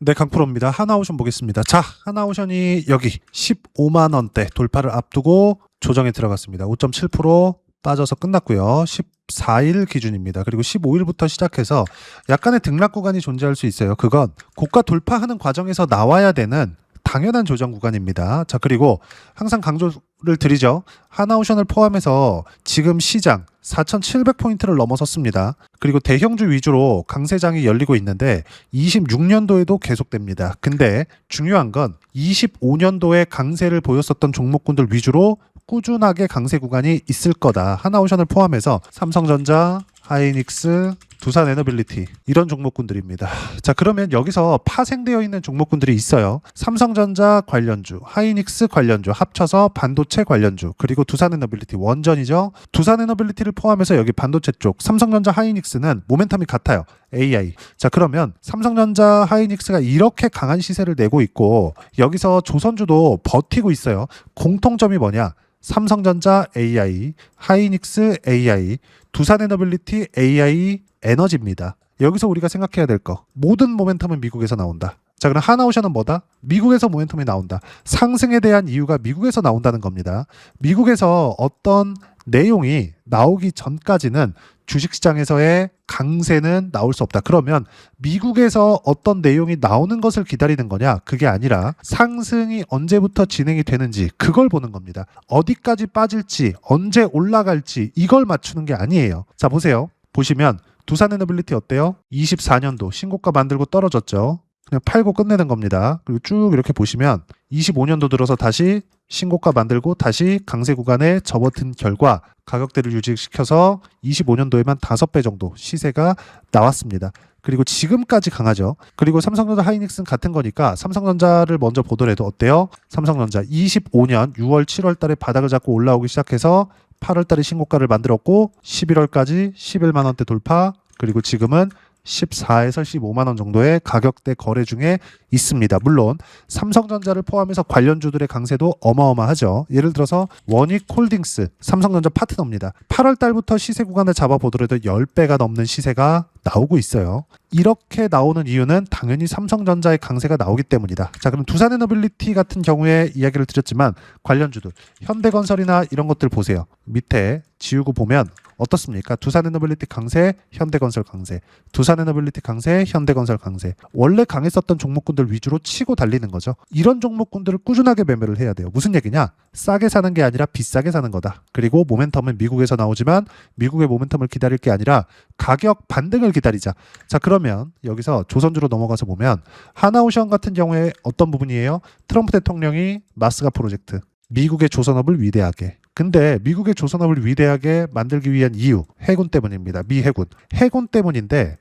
네, 강프로입니다. 하나오션 보겠습니다. 자, 하나오션이 여기 15만 원대 돌파를 앞두고 조정에 들어갔습니다. 5.7% 빠져서 끝났고요. 14일 기준입니다. 그리고 15일부터 시작해서 약간의 등락 구간이 존재할 수 있어요. 그건 고가 돌파하는 과정에서 나와야 되는 당연한 조정 구간입니다. 자, 그리고 항상 강조를 드리죠. 하나오션을 포함해서 지금 시장 4,700포인트를 넘어섰습니다. 그리고 대형주 위주로 강세장이 열리고 있는데 26년도에도 계속됩니다. 근데 중요한 건 25년도에 강세를 보였었던 종목군들 위주로 꾸준하게 강세 구간이 있을 거다. 하나오션을 포함해서 삼성전자, 하이닉스, 두산에너빌리티 이런 종목군들입니다. 자, 그러면 여기서 파생되어 있는 종목군들이 있어요. 삼성전자 관련주, 하이닉스 관련주 합쳐서 반도체 관련주, 그리고 두산에너빌리티 원전이죠. 두산에너빌리티를 포함해서 여기 반도체 쪽 삼성전자, 하이닉스는 모멘텀이 같아요. AI. 자, 그러면 삼성전자, 하이닉스가 이렇게 강한 시세를 내고 있고 여기서 조선주도 버티고 있어요. 공통점이 뭐냐? 삼성전자 AI, 하이닉스 AI, 두산에너빌리티 AI 에너지입니다. 여기서 우리가 생각해야 될 거, 모든 모멘텀은 미국에서 나온다. 자, 그럼 하나오션은 뭐다? 미국에서 모멘텀이 나온다. 상승에 대한 이유가 미국에서 나온다는 겁니다. 미국에서 어떤 내용이 나오기 전까지는 주식시장에서의 강세는 나올 수 없다. 그러면 미국에서 어떤 내용이 나오는 것을 기다리는 거냐? 그게 아니라 상승이 언제부터 진행이 되는지 그걸 보는 겁니다. 어디까지 빠질지, 언제 올라갈지 이걸 맞추는 게 아니에요. 자, 보세요. 보시면 두산에너빌리티 어때요? 24년도 신고가 만들고 떨어졌죠. 그냥 팔고 끝내는 겁니다. 그리고 쭉 이렇게 보시면 25년도 들어서 다시 신고가 만들고 다시 강세 구간에 접어든 결과 가격대를 유지시켜서 25년도에만 5배 정도 시세가 나왔습니다. 그리고 지금까지 강하죠. 그리고 삼성전자, 하이닉스는 같은 거니까 삼성전자를 먼저 보더라도 어때요? 삼성전자 25년 6월, 7월 달에 바닥을 잡고 올라오기 시작해서 8월 달에 신고가를 만들었고 11월까지 11만 원대 돌파, 그리고 지금은 14에서 15만 원 정도의 가격대 거래 중에 있습니다. 물론 삼성전자를 포함해서 관련주들의 강세도 어마어마하죠. 예를 들어서 원익홀딩스, 삼성전자 파트너입니다. 8월 달부터 시세 구간을 잡아보더라도 10배가 넘는 시세가 나오고 있어요. 이렇게 나오는 이유는 당연히 삼성전자의 강세가 나오기 때문이다. 자, 그럼 두산에너빌리티 같은 경우에 이야기를 드렸지만 관련주들, 현대건설이나 이런 것들 보세요. 밑에 지우고 보면 어떻습니까? 두산에너빌리티 강세, 현대건설 강세, 두산에너빌리티 강세, 현대건설 강세. 원래 강했었던 종목군들 위주로 치고 달리는 거죠. 이런 종목군들을 꾸준하게 매매를 해야 돼요. 무슨 얘기냐? 싸게 사는 게 아니라 비싸게 사는 거다. 그리고 모멘텀은 미국에서 나오지만 미국의 모멘텀을 기다릴 게 아니라 가격 반등을 기다리자. 자, 그러면 여기서 조선주로 넘어가서 보면 하나오션 같은 경우에 어떤 부분이에요? 트럼프 대통령이 마스가 프로젝트, 미국의 조선업을 위대하게. 근데 미국의 조선업을 위대하게 만들기 위한 이유, 해군 때문입니다. 미 해군. 해군 때문인데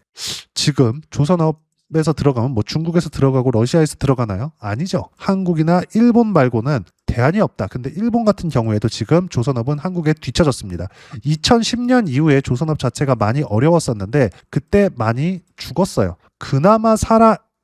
지금 조선업에서 들어가면 뭐 중국에서 들어가고 러시아에서 들어가나요? 아니죠. 한국이나 일본 말고는 대안이 없다. 근데 일본 같은 경우에도 지금 조선업은 한국에 뒤처졌습니다. 2010년 이후에 조선업 자체가 많이 어려웠었는데 그때 많이 죽었어요. 그나마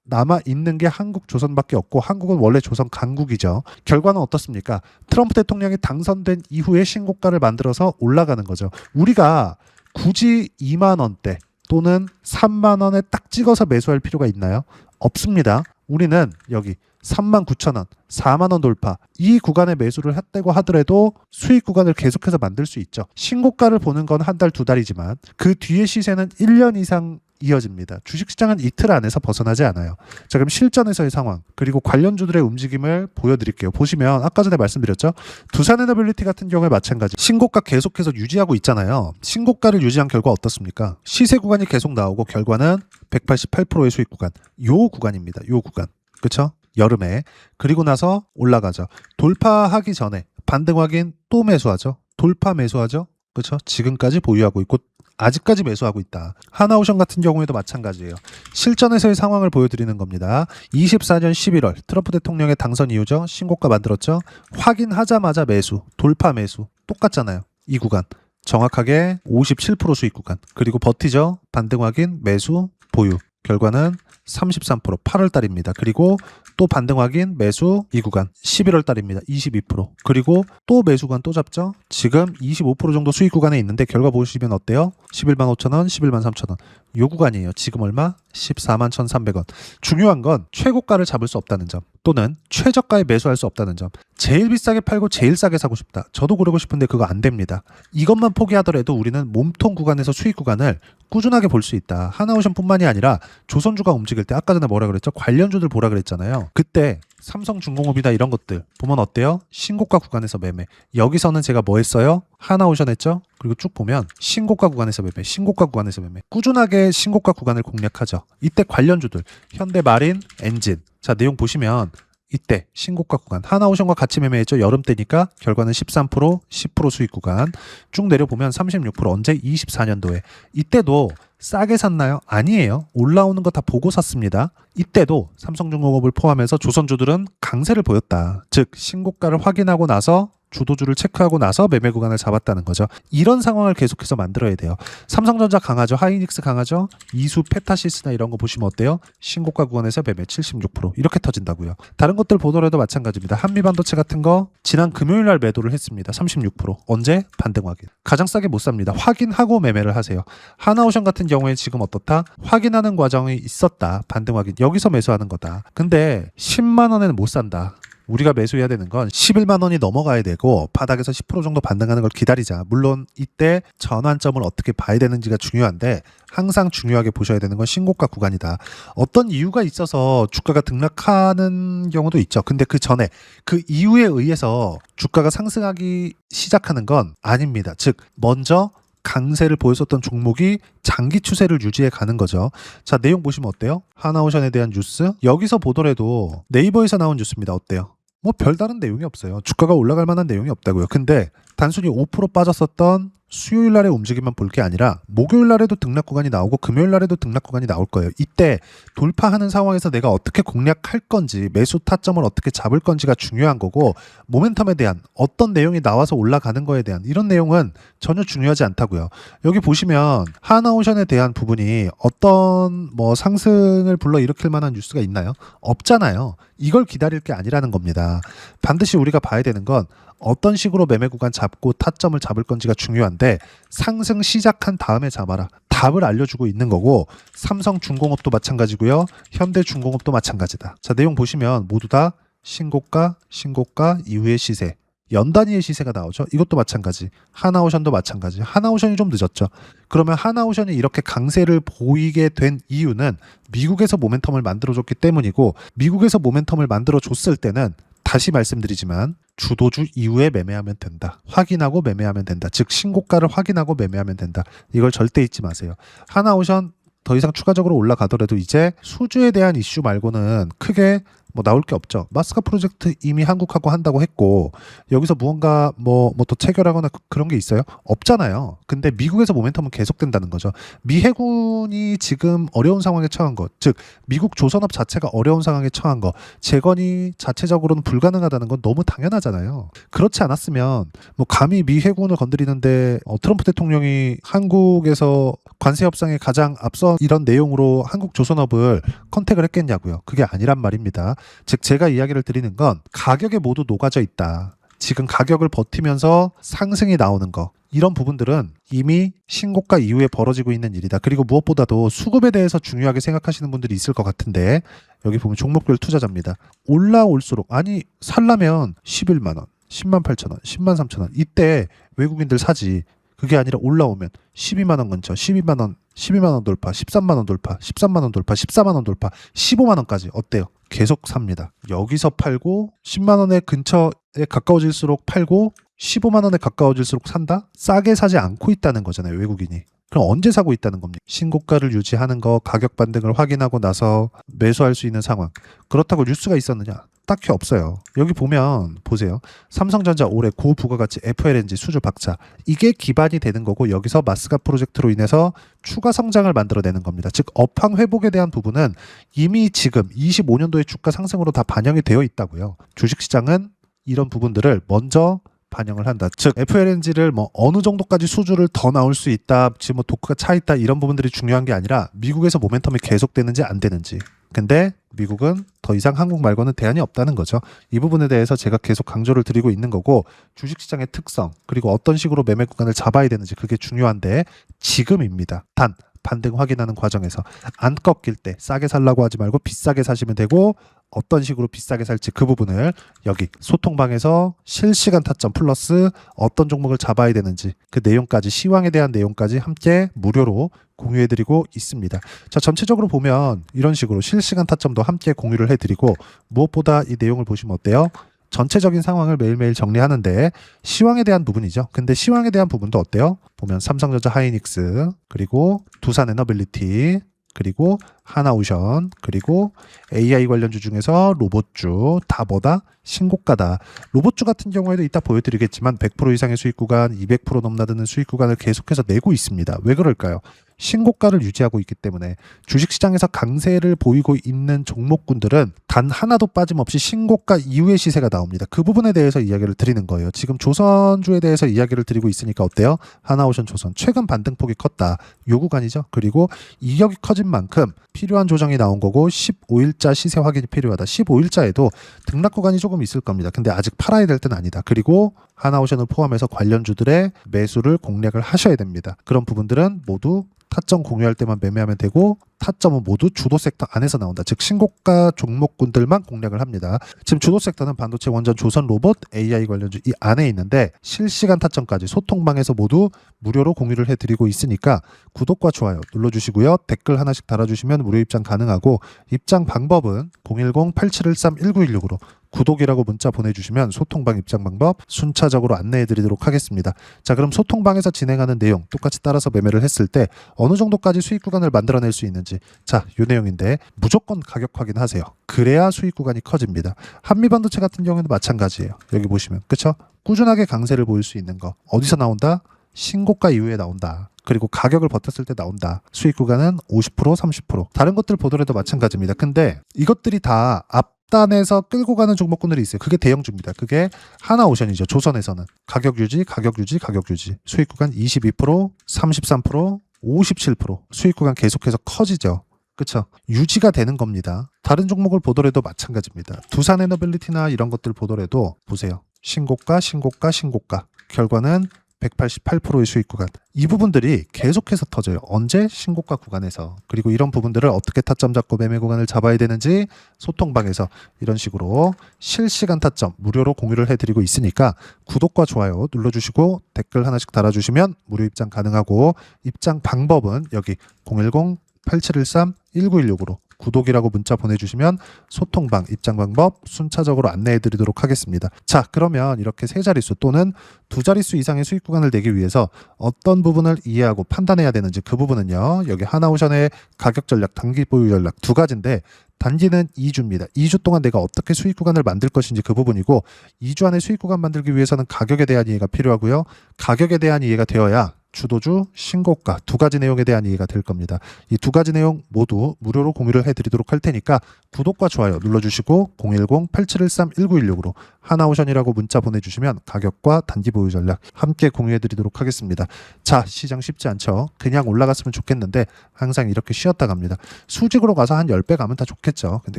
남아 있는 게 한국 조선밖에 없고 한국은 원래 조선 강국이죠. 결과는 어떻습니까? 트럼프 대통령이 당선된 이후에 신고가를 만들어서 올라가는 거죠. 우리가 굳이 2만 원대 또는 3만 원에 딱 찍어서 매수할 필요가 있나요? 없습니다. 우리는 여기 39,000원, 4만 원 돌파 이 구간에 매수를 했다고 하더라도 수익 구간을 계속해서 만들 수 있죠. 신고가를 보는 건 한 달, 두 달이지만 그 뒤의 시세는 1년 이상 이어집니다. 주식시장은 이틀 안에서 벗어나지 않아요. 자, 그럼 실전에서의 상황 그리고 관련주들의 움직임을 보여드릴게요. 보시면 아까 전에 말씀드렸죠. 두산에너빌리티 같은 경우에 마찬가지. 신고가 계속해서 유지하고 있잖아요. 신고가를 유지한 결과 어떻습니까? 시세 구간이 계속 나오고 결과는 188%의 수익 구간. 요 구간입니다. 요 구간. 그렇죠? 여름에. 그리고 나서 올라가죠. 돌파하기 전에 반등 확인 또 매수하죠. 돌파 매수하죠. 그렇죠? 지금까지 보유하고 있고 아직까지 매수하고 있다. 하나오션 같은 경우에도 마찬가지예요. 실전에서의 상황을 보여드리는 겁니다. 24년 11월 트럼프 대통령의 당선 이후죠. 신고가 만들었죠. 확인하자마자 매수, 돌파 매수 똑같잖아요. 이 구간 정확하게 57% 수익 구간. 그리고 버티죠. 반등 확인, 매수, 보유. 결과는 33%, 8월 달입니다. 그리고 또 반등 확인 매수 이 구간 11월 달입니다. 22%. 그리고 또 매수 구간 또 잡죠. 지금 25% 정도 수익 구간에 있는데 결과 보시면 어때요? 11만 5천 원, 11만 3천 원. 요 구간이에요. 지금 얼마? 14만 1,300원. 중요한 건 최고가를 잡을 수 없다는 점 또는 최저가에 매수할 수 없다는 점. 제일 비싸게 팔고 제일 싸게 사고 싶다. 저도 그러고 싶은데 그거 안 됩니다. 이것만 포기하더라도 우리는 몸통 구간에서 수익 구간을 꾸준하게 볼 수 있다. 하나오션뿐만이 아니라 조선주가 움직일 때 아까 전에 뭐라 그랬죠? 관련주들 보라 그랬잖아요. 그때 삼성중공업이나 이런 것들 보면 어때요? 신고가 구간에서 매매. 여기서는 제가 뭐 했어요? 하나오션 했죠? 그리고 쭉 보면 신고가 구간에서 매매, 신고가 구간에서 매매. 꾸준하게 신고가 구간을 공략하죠. 이때 관련주들 현대마린, 엔진. 자, 내용 보시면 이때 신고가 구간 하나오션과 같이 매매했죠. 여름 때니까 결과는 13%, 10% 수익 구간. 쭉 내려보면 36% 언제? 24년도에. 이때도 싸게 샀나요? 아니에요. 올라오는 거 다 보고 샀습니다. 이때도 삼성중공업을 포함해서 조선주들은 강세를 보였다. 즉 신고가를 확인하고 나서 주도주를 체크하고 나서 매매 구간을 잡았다는 거죠. 이런 상황을 계속해서 만들어야 돼요. 삼성전자 강하죠. 하이닉스 강하죠. 이수, 페타시스나 이런 거 보시면 어때요? 신고가 구간에서 매매 76% 이렇게 터진다고요. 다른 것들 보더라도 마찬가지입니다. 한미반도체 같은 거 지난 금요일 날 매도를 했습니다. 36%. 언제? 반등 확인. 가장 싸게 못 삽니다. 확인하고 매매를 하세요. 하나오션 같은 경우에 지금 어떻다? 확인하는 과정이 있었다. 반등 확인. 여기서 매수하는 거다. 근데 10만 원에는 못 산다. 우리가 매수해야 되는 건 11만 원이 넘어가야 되고 바닥에서 10% 정도 반등하는 걸 기다리자. 물론 이때 전환점을 어떻게 봐야 되는지가 중요한데 항상 중요하게 보셔야 되는 건 신고가 구간이다. 어떤 이유가 있어서 주가가 등락하는 경우도 있죠. 근데 그 전에 그 이유에 의해서 주가가 상승하기 시작하는 건 아닙니다. 즉 먼저 강세를 보였었던 종목이 장기 추세를 유지해 가는 거죠. 자, 내용 보시면 어때요? 하나오션에 대한 뉴스. 여기서 보더라도 네이버에서 나온 뉴스입니다. 어때요? 뭐 별다른 내용이 없어요. 주가가 올라갈 만한 내용이 없다고요. 근데 단순히 5% 빠졌었던 수요일 날의 움직임만 볼 게 아니라 목요일 날에도 등락 구간이 나오고 금요일 날에도 등락 구간이 나올 거예요. 이때 돌파하는 상황에서 내가 어떻게 공략할 건지 매수 타점을 어떻게 잡을 건지가 중요한 거고 모멘텀에 대한 어떤 내용이 나와서 올라가는 거에 대한 이런 내용은 전혀 중요하지 않다고요. 여기 보시면 하나오션에 대한 부분이 어떤 뭐 상승을 불러일으킬 만한 뉴스가 있나요? 없잖아요. 이걸 기다릴 게 아니라는 겁니다. 반드시 우리가 봐야 되는 건 어떤 식으로 매매 구간 잡고 타점을 잡을 건지가 중요한데 상승 시작한 다음에 잡아라. 답을 알려주고 있는 거고 삼성중공업도 마찬가지고요. 현대중공업도 마찬가지다. 자, 내용 보시면 모두 다 신고가, 신고가 이후의 시세. 연단위의 시세가 나오죠. 이것도 마찬가지. 하나오션도 마찬가지. 하나오션이 좀 늦었죠. 그러면 하나오션이 이렇게 강세를 보이게 된 이유는 미국에서 모멘텀을 만들어줬기 때문이고 미국에서 모멘텀을 만들어줬을 때는 다시 말씀드리지만 주도주 이후에 매매하면 된다. 확인하고 매매하면 된다. 즉 신고가를 확인하고 매매하면 된다. 이걸 절대 잊지 마세요. 하나오션 더 이상 추가적으로 올라가더라도 이제 수주에 대한 이슈 말고는 크게 뭐 나올 게 없죠. 마스카 프로젝트 이미 한국하고 한다고 했고 여기서 무언가 뭐 더 체결하거나 그런 게 있어요? 없잖아요. 근데 미국에서 모멘텀은 계속된다는 거죠. 미 해군이 지금 어려운 상황에 처한 것, 즉 미국 조선업 자체가 어려운 상황에 처한 것, 재건이 자체적으로는 불가능하다는 건 너무 당연하잖아요. 그렇지 않았으면 뭐 감히 미 해군을 건드리는데 트럼프 대통령이 한국에서 관세 협상에 가장 앞서 이런 내용으로 한국 조선업을 컨택을 했겠냐고요. 그게 아니란 말입니다. 즉 제가 이야기를 드리는 건 가격에 모두 녹아져 있다. 지금 가격을 버티면서 상승이 나오는 거 이런 부분들은 이미 신고가 이후에 벌어지고 있는 일이다. 그리고 무엇보다도 수급에 대해서 중요하게 생각하시는 분들이 있을 것 같은데 여기 보면 종목별 투자자입니다. 올라올수록 아니 살려면 11만 원, 10만 8천 원, 10만 3천 원 이때 외국인들 사지. 그게 아니라 올라오면 12만 원 근처, 12만 원, 12만 원 돌파, 13만 원 돌파, 13만 원 돌파, 14만 원 돌파, 15만 원까지 어때요? 계속 삽니다. 여기서 팔고 10만 원의 근처에 가까워질수록 팔고 15만 원에 가까워질수록 산다? 싸게 사지 않고 있다는 거잖아요, 외국인이. 그럼 언제 사고 있다는 겁니까? 신고가를 유지하는 거, 가격 반등을 확인하고 나서 매수할 수 있는 상황. 그렇다고 뉴스가 있었느냐? 딱히 없어요. 여기 보면 보세요. 삼성전자 올해 고부가가치 FLNG 수주 박차. 이게 기반이 되는 거고 여기서 마스카 프로젝트로 인해서 추가 성장을 만들어내는 겁니다. 즉 업황 회복에 대한 부분은 이미 지금 25년도의 주가 상승으로 다 반영이 되어 있다고요. 주식시장은 이런 부분들을 먼저 반영을 한다. 즉 FLNG를 뭐 어느 정도까지 수주를 더 나올 수 있다, 지금 뭐 도크가 차 있다 이런 부분들이 중요한 게 아니라 미국에서 모멘텀이 계속되는지 안 되는지. 근데 미국은 더 이상 한국 말고는 대안이 없다는 거죠. 이 부분에 대해서 제가 계속 강조를 드리고 있는 거고, 주식시장의 특성 그리고 어떤 식으로 매매 구간을 잡아야 되는지 그게 중요한데 지금입니다. 단 반등 확인하는 과정에서 안 꺾일 때 싸게 살라고 하지 말고 비싸게 사시면 되고, 어떤 식으로 비싸게 살지 그 부분을 여기 소통방에서 실시간 타점 플러스 어떤 종목을 잡아야 되는지 그 내용까지, 시황에 대한 내용까지 함께 무료로 공유해드리고 있습니다. 자, 전체적으로 보면 이런 식으로 실시간 타점도 함께 공유를 해드리고, 무엇보다 이 내용을 보시면 어때요? 전체적인 상황을 매일매일 정리하는데 시황에 대한 부분이죠. 근데 시황에 대한 부분도 어때요? 보면 삼성전자 하이닉스, 그리고 두산에너빌리티, 그리고 하나오션, 그리고 AI 관련주 중에서 로봇주 다 뭐다? 신고가다. 로봇주 같은 경우에도 이따 보여드리겠지만 100% 이상의 수익 구간, 200% 넘나드는 수익 구간을 계속해서 내고 있습니다. 왜 그럴까요? 신고가를 유지하고 있기 때문에. 주식시장에서 강세를 보이고 있는 종목군들은 단 하나도 빠짐없이 신고가 이후의 시세가 나옵니다. 그 부분에 대해서 이야기를 드리는 거예요. 지금 조선주에 대해서 이야기를 드리고 있으니까 어때요? 하나오션, 조선 최근 반등폭이 컸다. 요 구간이죠. 그리고 이격이 커진 만큼 필요한 조정이 나온 거고 15일자 시세 확인이 필요하다. 15일자에도 등락 구간이 조금 있을 겁니다. 근데 아직 팔아야 될 때는 아니다. 그리고 하나오션을 포함해서 관련주들의 매수를 공략을 하셔야 됩니다. 그런 부분들은 모두 타점 공유할 때만 매매하면 되고, 타점은 모두 주도 섹터 안에서 나온다. 즉 신고가 종목군들만 공략을 합니다. 지금 주도 섹터는 반도체, 원전, 조선, 로봇, AI 관련주 이 안에 있는데 실시간 타점까지 소통방에서 모두 무료로 공유를 해드리고 있으니까 구독과 좋아요 눌러주시고요. 댓글 하나씩 달아주시면 무료 입장 가능하고, 입장 방법은 010-8713-1916으로 구독이라고 문자 보내주시면 소통방 입장 방법 순차적으로 안내해드리도록 하겠습니다. 자, 그럼 소통방에서 진행하는 내용 똑같이 따라서 매매를 했을 때 어느 정도까지 수익 구간을 만들어낼 수 있는지, 자, 요 내용인데 무조건 가격 확인하세요. 그래야 수익 구간이 커집니다. 한미반도체 같은 경우에는 마찬가지예요. 여기 보시면 그쵸? 꾸준하게 강세를 보일 수 있는 거 어디서 나온다? 신고가 이후에 나온다. 그리고 가격을 버텼을 때 나온다. 수익 구간은 50%, 30%. 다른 것들 보더라도 마찬가지입니다. 근데 이것들이 다 앞단에서 끌고 가는 종목군들이 있어요. 그게 대형주입니다. 그게 하나오션이죠. 조선에서는 가격 유지, 가격 유지, 가격 유지. 수익 구간 22%, 33%, 57%. 수익 구간 계속해서 커지죠. 그쵸? 유지가 되는 겁니다. 다른 종목을 보더라도 마찬가지입니다. 두산에너빌리티나 이런 것들 보더라도 보세요. 신고가, 신고가, 신고가. 결과는 188%의 수익 구간. 이 부분들이 계속해서 터져요. 언제? 신고가 구간에서. 그리고 이런 부분들을 어떻게 타점 잡고 매매 구간을 잡아야 되는지 소통방에서 이런 식으로 실시간 타점 무료로 공유를 해드리고 있으니까 구독과 좋아요 눌러주시고 댓글 하나씩 달아주시면 무료 입장 가능하고, 입장 방법은 여기 010-8713-1916으로 구독이라고 문자 보내주시면 소통방 입장 방법 순차적으로 안내해드리도록 하겠습니다. 자, 그러면 이렇게 세 자릿수 또는 두 자릿수 이상의 수익 구간을 내기 위해서 어떤 부분을 이해하고 판단해야 되는지, 그 부분은요 여기 하나오션의 가격 전략, 단기 보유 전략 두 가지인데, 단기는 2주입니다. 2주 동안 내가 어떻게 수익 구간을 만들 것인지 그 부분이고, 2주 안에 수익 구간 만들기 위해서는 가격에 대한 이해가 필요하고요. 가격에 대한 이해가 되어야 주도주, 신고가 두 가지 내용에 대한 이해가 될 겁니다. 이 두 가지 내용 모두 무료로 공유를 해드리도록 할 테니까 구독과 좋아요 눌러주시고 010-8713-1916으로 하나오션이라고 문자 보내주시면 가격과 단기 보유 전략 함께 공유해드리도록 하겠습니다. 자, 시장 쉽지 않죠? 그냥 올라갔으면 좋겠는데 항상 이렇게 쉬었다 갑니다. 수직으로 가서 한 10배 가면 다 좋겠죠. 근데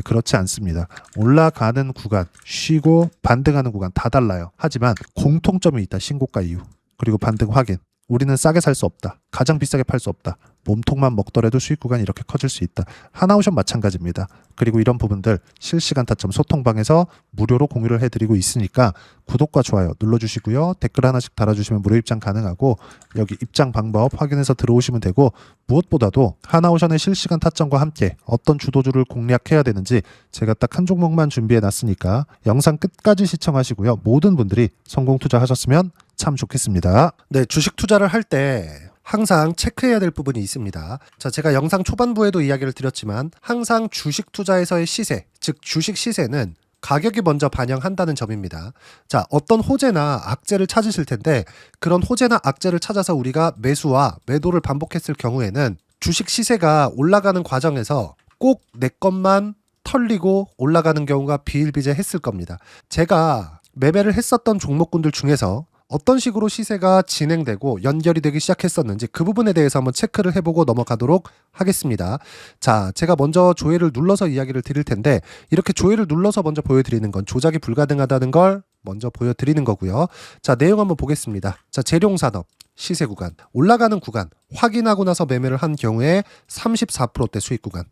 그렇지 않습니다. 올라가는 구간, 쉬고 반등하는 구간 다 달라요. 하지만 공통점이 있다. 신고가 이후. 그리고 반등 확인. 우리는 싸게 살 수 없다. 가장 비싸게 팔 수 없다. 몸통만 먹더라도 수익 구간이 이렇게 커질 수 있다. 하나오션 마찬가지입니다. 그리고 이런 부분들 실시간 타점 소통방에서 무료로 공유를 해드리고 있으니까 구독과 좋아요 눌러주시고요. 댓글 하나씩 달아주시면 무료 입장 가능하고, 여기 입장 방법 확인해서 들어오시면 되고, 무엇보다도 하나오션의 실시간 타점과 함께 어떤 주도주를 공략해야 되는지 제가 딱 한 종목만 준비해 놨으니까 영상 끝까지 시청하시고요. 모든 분들이 성공 투자하셨으면 참 좋겠습니다. 네, 주식 투자를 할 때 항상 체크해야 될 부분이 있습니다. 자, 제가 영상 초반부에도 이야기를 드렸지만 항상 주식 투자에서의 시세, 즉 주식 시세는 가격이 먼저 반영한다는 점입니다. 자, 어떤 호재나 악재를 찾으실 텐데, 그런 호재나 악재를 찾아서 우리가 매수와 매도를 반복했을 경우에는 주식 시세가 올라가는 과정에서 꼭 내 것만 털리고 올라가는 경우가 비일비재했을 겁니다. 제가 매매를 했었던 종목군들 중에서 어떤 식으로 시세가 진행되고 연결이 되기 시작했었는지 그 부분에 대해서 한번 체크를 해보고 넘어가도록 하겠습니다. 자, 제가 먼저 조회를 눌러서 이야기를 드릴 텐데 이렇게 조회를 눌러서 먼저 보여드리는 건 조작이 불가능하다는 걸 먼저 보여드리는 거고요. 자, 내용 한번 보겠습니다. 자, 재룡산업 시세 구간, 올라가는 구간 확인하고 나서 매매를 한 경우에 34%대 수익 구간.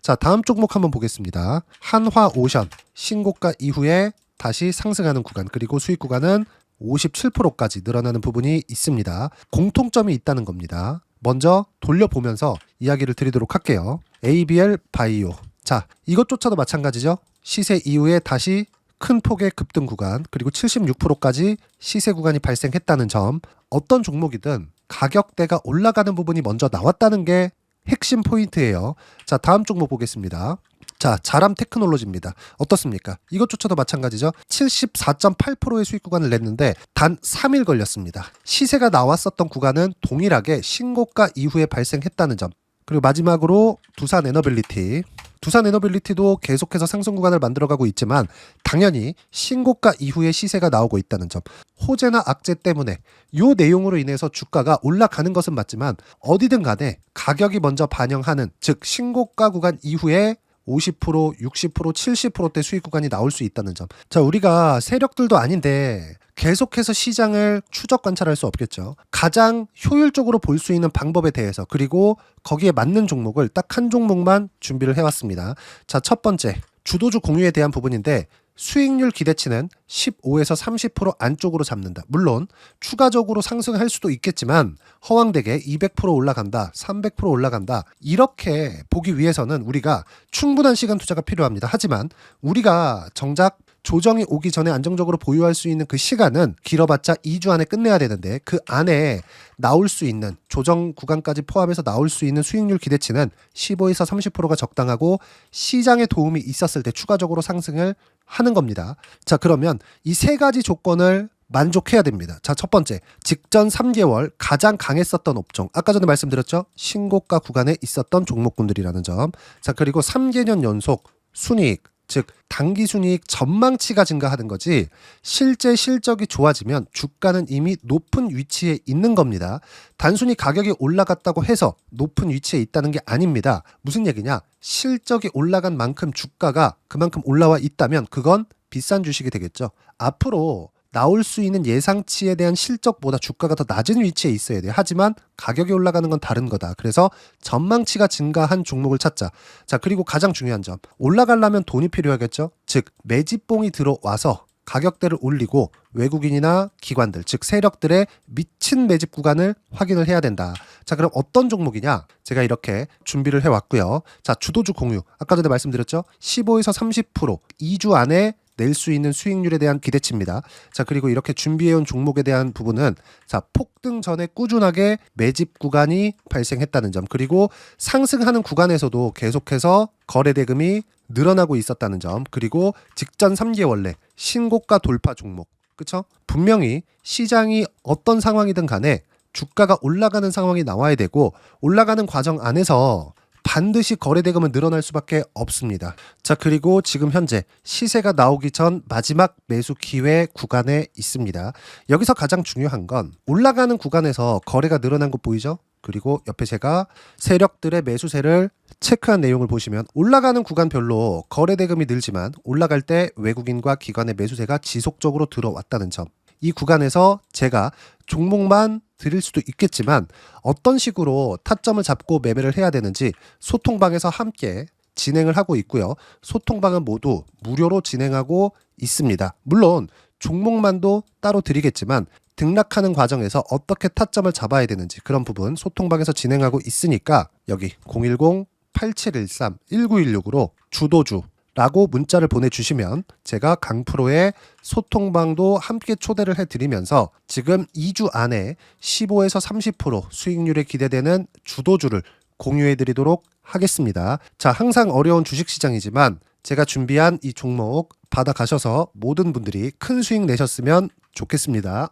자, 다음 종목 한번 보겠습니다. 한화오션 신고가 이후에 다시 상승하는 구간, 그리고 수익 구간은 57%까지 늘어나는 부분이 있습니다. 공통점이 있다는 겁니다. 먼저 돌려보면서 이야기를 드리도록 할게요. ABL 바이오. 자, 이것조차도 마찬가지죠. 시세 이후에 다시 큰 폭의 급등 구간, 그리고 76%까지 시세 구간이 발생했다는 점. 어떤 종목이든 가격대가 올라가는 부분이 먼저 나왔다는 게 핵심 포인트예요. 자, 다음 종목 보겠습니다. 자, 자람 테크놀로지입니다. 어떻습니까? 이것조차도 마찬가지죠. 74.8%의 수익 구간을 냈는데 단 3일 걸렸습니다. 시세가 나왔었던 구간은 동일하게 신고가 이후에 발생했다는 점. 그리고 마지막으로 두산 에너빌리티. 두산 에너빌리티도 계속해서 상승 구간을 만들어가고 있지만 당연히 신고가 이후에 시세가 나오고 있다는 점. 호재나 악재 때문에 이 내용으로 인해서 주가가 올라가는 것은 맞지만 어디든 간에 가격이 먼저 반영하는, 즉 신고가 구간 이후에 50%, 60%, 70%대 수익 구간이 나올 수 있다는 점. 자, 우리가 세력들도 아닌데 계속해서 시장을 추적 관찰할 수 없겠죠. 가장 효율적으로 볼 수 있는 방법에 대해서, 그리고 거기에 맞는 종목을 딱 한 종목만 준비를 해왔습니다. 자, 첫 번째 주도주 공유에 대한 부분인데 수익률 기대치는 15에서 30% 안쪽으로 잡는다. 물론 추가적으로 상승할 수도 있겠지만 허황되게 200% 올라간다, 300% 올라간다, 이렇게 보기 위해서는 우리가 충분한 시간 투자가 필요합니다. 하지만 우리가 정작 조정이 오기 전에 안정적으로 보유할 수 있는 그 시간은 길어봤자 2주 안에 끝내야 되는데 그 안에 나올 수 있는, 조정 구간까지 포함해서 나올 수 있는 수익률 기대치는 15에서 30%가 적당하고 시장에 도움이 있었을 때 추가적으로 상승을 하는 겁니다. 자, 그러면 이 세 가지 조건을 만족해야 됩니다. 자, 첫 번째, 직전 3개월 가장 강했었던 업종. 아까 전에 말씀드렸죠? 신고가 구간에 있었던 종목군들이라는 점. 자, 그리고 3개년 연속 순이익, 즉 단기 순이익 전망치가 증가하는 거지 실제 실적이 좋아지면 주가는 이미 높은 위치에 있는 겁니다. 단순히 가격이 올라갔다고 해서 높은 위치에 있다는 게 아닙니다. 무슨 얘기냐? 실적이 올라간 만큼 주가가 그만큼 올라와 있다면 그건 비싼 주식이 되겠죠. 앞으로 나올 수 있는 예상치에 대한 실적보다 주가가 더 낮은 위치에 있어야 돼요. 하지만 가격이 올라가는 건 다른 거다. 그래서 전망치가 증가한 종목을 찾자. 자, 그리고 가장 중요한 점. 올라가려면 돈이 필요하겠죠. 즉 매집봉이 들어와서 가격대를 올리고 외국인이나 기관들, 즉 세력들의 미친 매집 구간을 확인을 해야 된다. 자, 그럼 어떤 종목이냐? 제가 이렇게 준비를 해왔고요. 자, 주도주 공유. 아까 전에 말씀드렸죠. 15에서 30% 2주 안에 낼 수 있는 수익률에 대한 기대치입니다. 자, 그리고 이렇게 준비해온 종목에 대한 부분은 자, 폭등 전에 꾸준하게 매집 구간이 발생했다는 점, 그리고 상승하는 구간에서도 계속해서 거래 대금이 늘어나고 있었다는 점, 그리고 직전 3개월 내 신고가 돌파 종목. 그쵸? 분명히 시장이 어떤 상황이든 간에 주가가 올라가는 상황이 나와야 되고 올라가는 과정 안에서 반드시 거래 대금은 늘어날 수밖에 없습니다. 자, 그리고 지금 현재 시세가 나오기 전 마지막 매수 기회 구간에 있습니다. 여기서 가장 중요한 건 올라가는 구간에서 거래가 늘어난 거 보이죠? 그리고 옆에 제가 세력들의 매수세를 체크한 내용을 보시면 올라가는 구간별로 거래 대금이 늘지만 올라갈 때 외국인과 기관의 매수세가 지속적으로 들어왔다는 점. 이 구간에서 제가 종목만 드릴 수도 있겠지만 어떤 식으로 타점을 잡고 매매를 해야 되는지 소통방에서 함께 진행을 하고 있고요. 소통방은 모두 무료로 진행하고 있습니다. 물론 종목만도 따로 드리겠지만 등락하는 과정에서 어떻게 타점을 잡아야 되는지 그런 부분 소통방에서 진행하고 있으니까 여기 010-8713-1916으로 주도주 라고 문자를 보내주시면 제가 강프로의 소통방도 함께 초대를 해드리면서 지금 2주 안에 15에서 30% 수익률에 기대되는 주도주를 공유해드리도록 하겠습니다. 자, 항상 어려운 주식시장이지만 제가 준비한 이 종목 받아가셔서 모든 분들이 큰 수익 내셨으면 좋겠습니다.